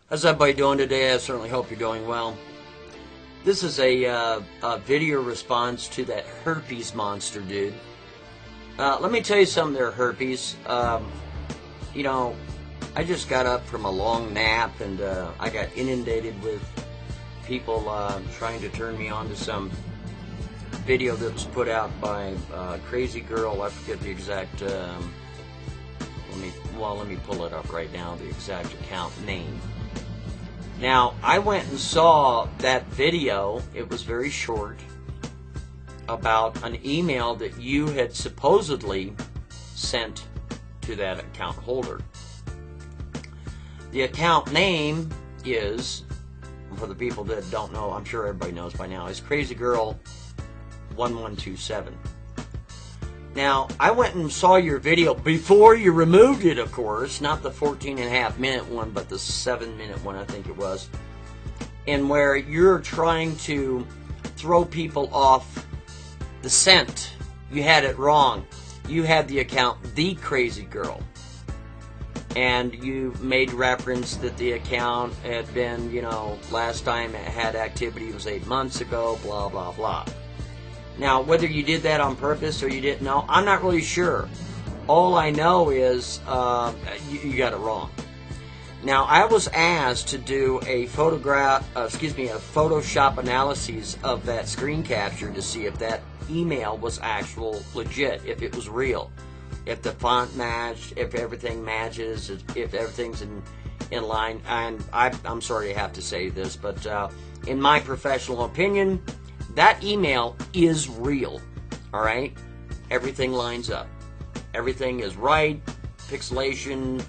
How's everybody doing today? I certainly hope you're doing well. This is a video response to that herpes monster dude. Let me tell you something there, herpes. You know, I just got up from a long nap and I got inundated with people trying to turn me on to some video that was put out by Crazy Girl. I forget the exact, let me pull it up right now, the exact account name. Now, I went and saw that video, it was very short, about an email that you had supposedly sent to that account holder. The account name is, for the people that don't know, I'm sure everybody knows by now, is Crazy Girl 1127. Now, I went and saw your video before you removed it, of course, not the 14.5-minute one, but the 7-minute one, I think it was, and where you're trying to throw people off the scent. You had it wrong. You had the account The Crazy Girl, and you made reference that the account had been, you know, last time it had activity was 8 months ago, blah, blah, blah. Now, whether you did that on purpose or you didn't know, I'm not really sure. All I know is you got it wrong. Now, I was asked to do a Photoshop analysis of that screen capture to see if that email was actual legit, if it was real, if the font matched, if everything matches, if everything's in line. And I'm sorry to have to say this, but in my professional opinion, that email is real, all right? Everything lines up. Everything is right, pixelation,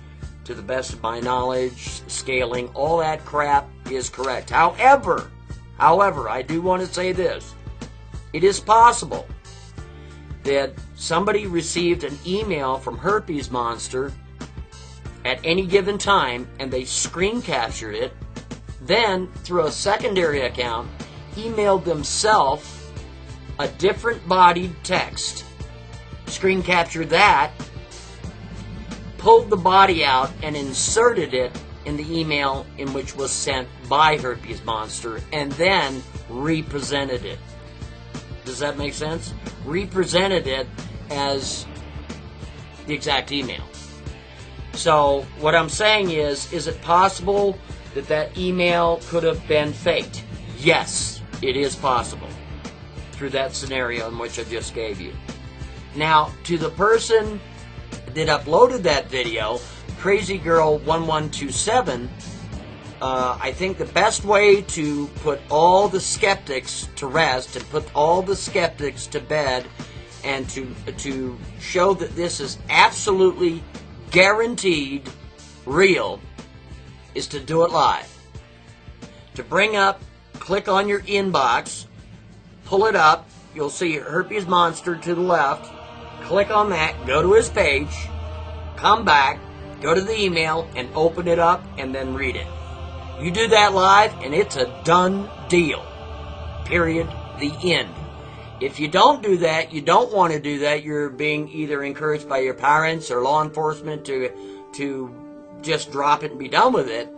to the best of my knowledge, scaling, all that crap is correct. However, I do want to say this. It is possible that somebody received an email from Herpes Monster at any given time, and they screen captured it, then, through a secondary account, emailed themselves a different bodied text, screen captured that, pulled the body out and inserted it in the email in which was sent by Herpes Monster, and then represented it. Does that make sense? Represented it as the exact email. So what I'm saying is it possible that that email could have been faked? Yes. It is possible through that scenario in which I just gave you. Now, to the person that uploaded that video, Crazy Girl 1127, I think the best way to put all the skeptics to rest and put all the skeptics to bed and to show that this is absolutely guaranteed real is to do it live. To bring up, click on your inbox, pull it up, you'll see Herpes Monster to the left, click on that, go to his page, come back, go to the email, and open it up, and then read it. You do that live, and it's a done deal. Period. The end. If you don't do that, you don't want to do that, you're being either encouraged by your parents or law enforcement to just drop it and be done with it,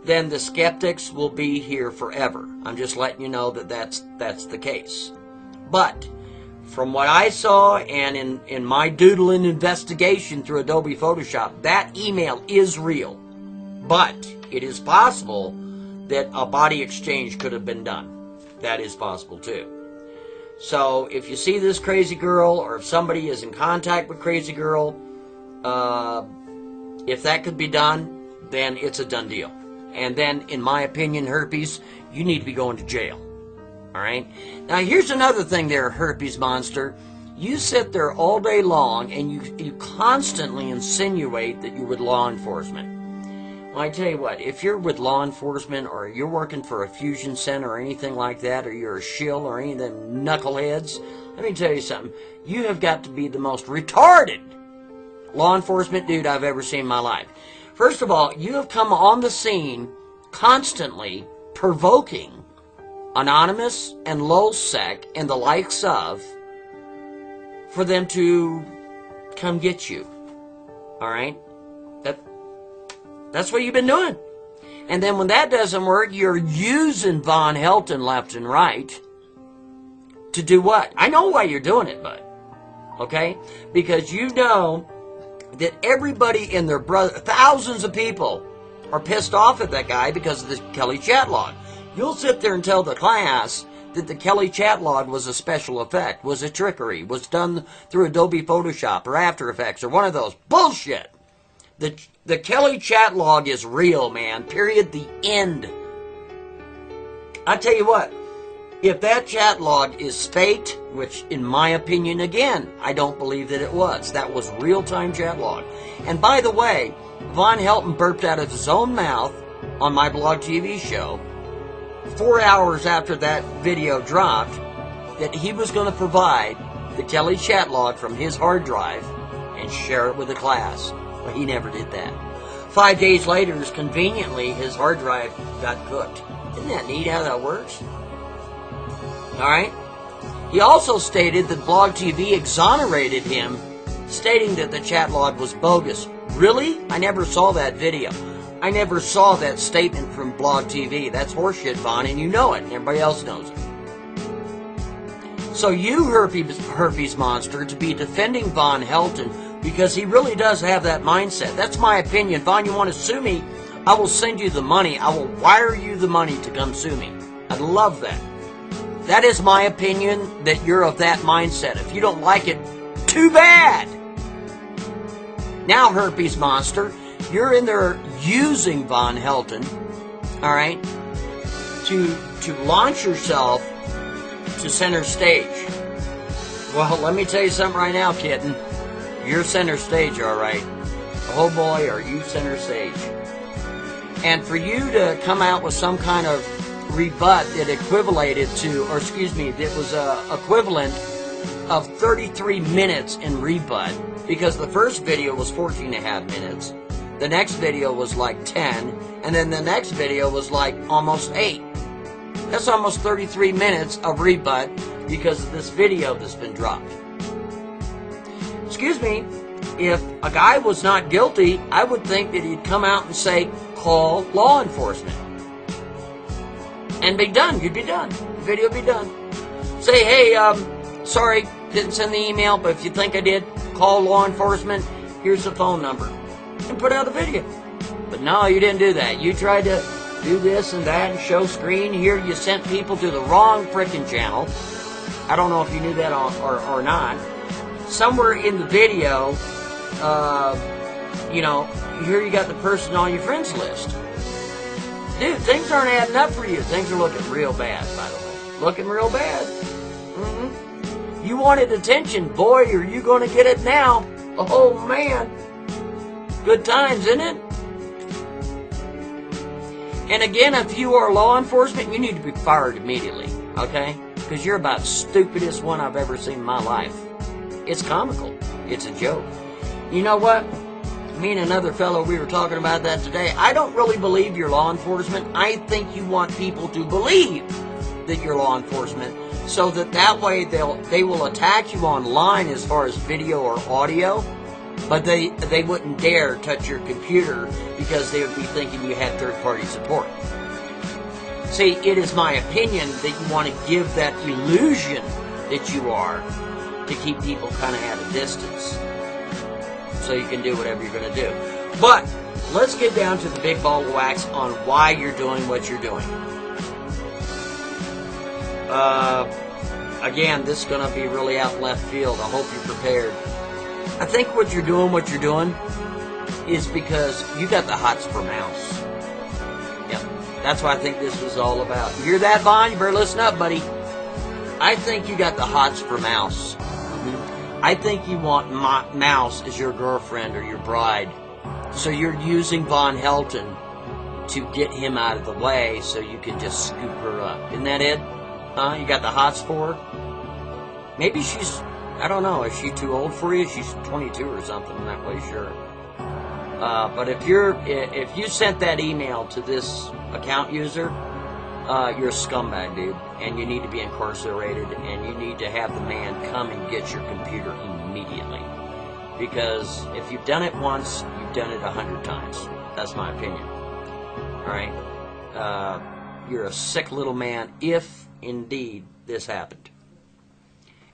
then the skeptics will be here forever. I'm just letting you know that that's the case. But from what I saw and in my doodling investigation through Adobe Photoshop, that email is real. But it is possible that a body exchange could have been done. That is possible too. So if you see this Crazy Girl, or if somebody is in contact with Crazy Girl, if that could be done, then it's a done deal. And then, in my opinion, Herpes, you need to be going to jail. Alright? Now, here's another thing there, Herpes Monster. You sit there all day long, and you constantly insinuate that you're with law enforcement. Well, I tell you what, if you're with law enforcement, or you're working for a fusion center, or anything like that, or you're a shill, or any of them knuckleheads, let me tell you something. You have got to be the most retarded law enforcement dude I've ever seen in my life. First of all, you have come on the scene constantly provoking Anonymous and LulzSec and the likes of for them to come get you. Alright? That's what you've been doing. And then when that doesn't work, you're using Von Helton left and right to do what? I know why you're doing it, bud. Okay? Because you know that everybody and their brother, thousands of people, are pissed off at that guy because of the Kelly chat log. You'll sit there and tell the class that the Kelly chat log was a special effect, was a trickery, was done through Adobe Photoshop or After Effects or one of those. Bullshit! The Kelly chat log is real, man. Period. The end. I tell you what, if that chat log is faked, which in my opinion, again, I don't believe that it was. That was real-time chat log. And by the way, Von Helton burped out of his own mouth on my blog TV show 4 hours after that video dropped that he was going to provide the Kelly chat log from his hard drive and share it with the class. Well, he never did that. 5 days later, conveniently, his hard drive got cooked. Isn't that neat how that works? Alright? He also stated that Blog TV exonerated him, stating that the chat log was bogus. Really? I never saw that video. I never saw that statement from Blog TV. That's horseshit, Von, and you know it, and everybody else knows it. So you, herpes monster, to be defending Von Helton because he really does have that mindset. That's my opinion. Von, you want to sue me? I will send you the money. I will wire you the money to come sue me. I'd love that. That is my opinion, that you're of that mindset. If you don't like it, too bad. Now, herpes monster, you're in there using Von Helton, all right, to launch yourself to center stage. Well, let me tell you something right now, kitten. You're center stage, all right. Oh boy, are you center stage. And for you to come out with some kind of rebut that equivalated to, or excuse me, that was equivalent of 33 minutes in rebut, because the first video was 14 and a half minutes, the next video was like 10, and then the next video was like almost 8. That's almost 33 minutes of rebut because of this video that's been dropped. Excuse me, if a guy was not guilty, I would think that he'd come out and say, call law enforcement. And be done. You'd be done. The video would be done. Say, hey, sorry, didn't send the email, but if you think I did, call law enforcement. Here's the phone number. And put out a video. But no, you didn't do that. You tried to do this and that and show screen. Here you sent people to the wrong frickin' channel. I don't know if you knew that or not. Somewhere in the video, you know, here you got the person on your friends list. Dude, things aren't adding up for you. Things are looking real bad, by the way. Looking real bad. Mm-hmm. You wanted attention. Boy, are you going to get it now. Oh, man. Good times, isn't it? And again, if you are law enforcement, you need to be fired immediately, okay? Because you're about the stupidest one I've ever seen in my life. It's comical. It's a joke. You know what? Me and another fellow, we were talking about that today. I don't really believe you're law enforcement. I think you want people to believe that you're law enforcement so that way they will attack you online as far as video or audio, but they wouldn't dare touch your computer because they would be thinking you had third-party support. See, it is my opinion that you want to give that illusion that you are to keep people kind of at a distance, so you can do whatever you're going to do. But let's get down to the big ball of wax on why you're doing what you're doing. Again, this is going to be really out left field. I hope you're prepared. I think what you're doing is because you got the hots for mouse. Yep, that's what I think this was all about. You hear that, Vaughn? You better listen up, buddy. I think you got the hots for mouse. I think you want Mouse as your girlfriend or your bride. So you're using Von Helton to get him out of the way so you can just scoop her up. Isn't that it? Huh? You got the hots for her? Maybe she's, I don't know, is she too old for you? She's 22 or something, I'm not quite sure. But if you sent that email to this account user, you're a scumbag, dude, and you need to be incarcerated, and you need to have the man come and get your computer immediately. Because if you've done it once, you've done it 100 times. That's my opinion. All right? You're a sick little man if indeed this happened.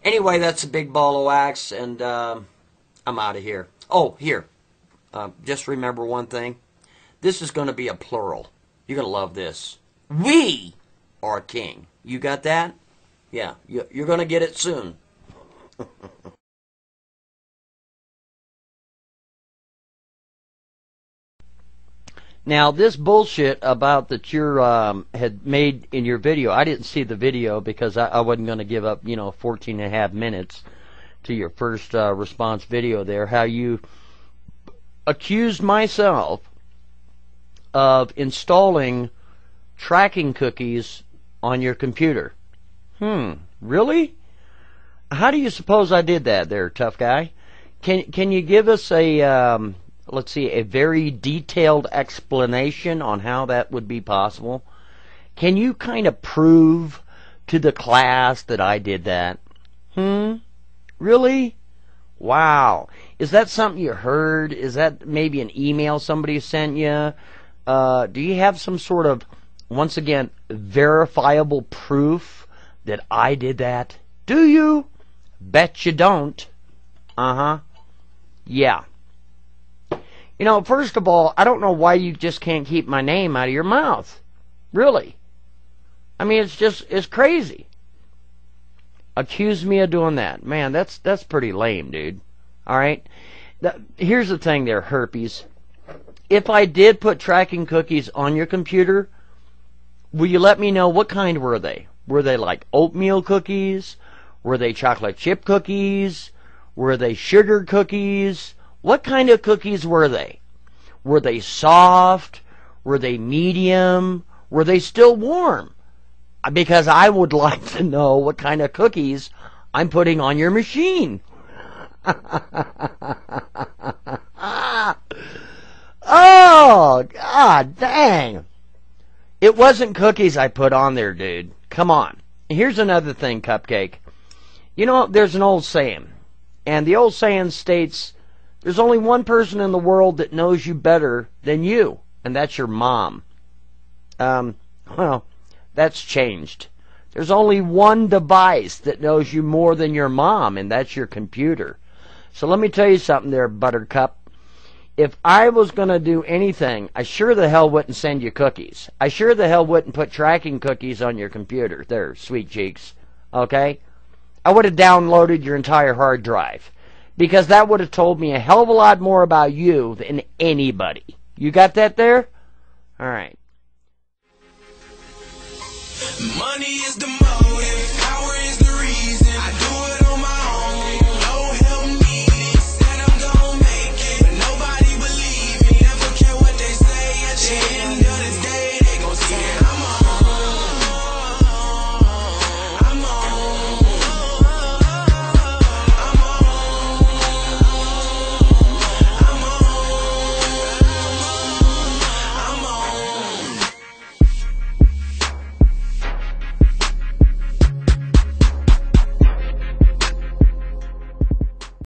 Anyway, that's a big ball of wax, and I'm out of here. Oh, here. Just remember one thing. This is going to be a plural. You're going to love this. We are king. You got that? Yeah, you're going to get it soon. Now, this bullshit about that you had made in your video, I didn't see the video because I wasn't going to give up, 14 and a half minutes to your first response video there, how you accused myself of installing tracking cookies on your computer. Really? How do you suppose I did that there, tough guy? Can you give us a... let's see, a very detailed explanation on how that would be possible? Can you kind of prove to the class that I did that? Really? Wow. Is that something you heard? Is that maybe an email somebody sent you? Do you have some sort of, once again, verifiable proof that I did that? Do you? Bet you don't. Yeah. First of all, I don't know why you just can't keep my name out of your mouth. Really. I mean, it's crazy. Accuse me of doing that. Man, that's pretty lame, dude. Alright? Here's the thing there, herpes. If I did put tracking cookies on your computer, will you let me know what kind were they? Were they like oatmeal cookies? Were they chocolate chip cookies? Were they sugar cookies? What kind of cookies were they? Were they soft? Were they medium? Were they still warm? Because I would like to know what kind of cookies I'm putting on your machine. Oh, God dang. It wasn't cookies I put on there, dude. Come on. Here's another thing, Cupcake. There's an old saying. And the old saying states, there's only one person in the world that knows you better than you, and that's your mom. Well, that's changed. There's only one device that knows you more than your mom, and that's your computer. So let me tell you something there, Buttercup. If I was going to do anything, I sure the hell wouldn't send you cookies. I sure the hell wouldn't put tracking cookies on your computer. There, sweet cheeks. Okay? I would have downloaded your entire hard drive. Because that would have told me a hell of a lot more about you than anybody. You got that there? All right. Money is the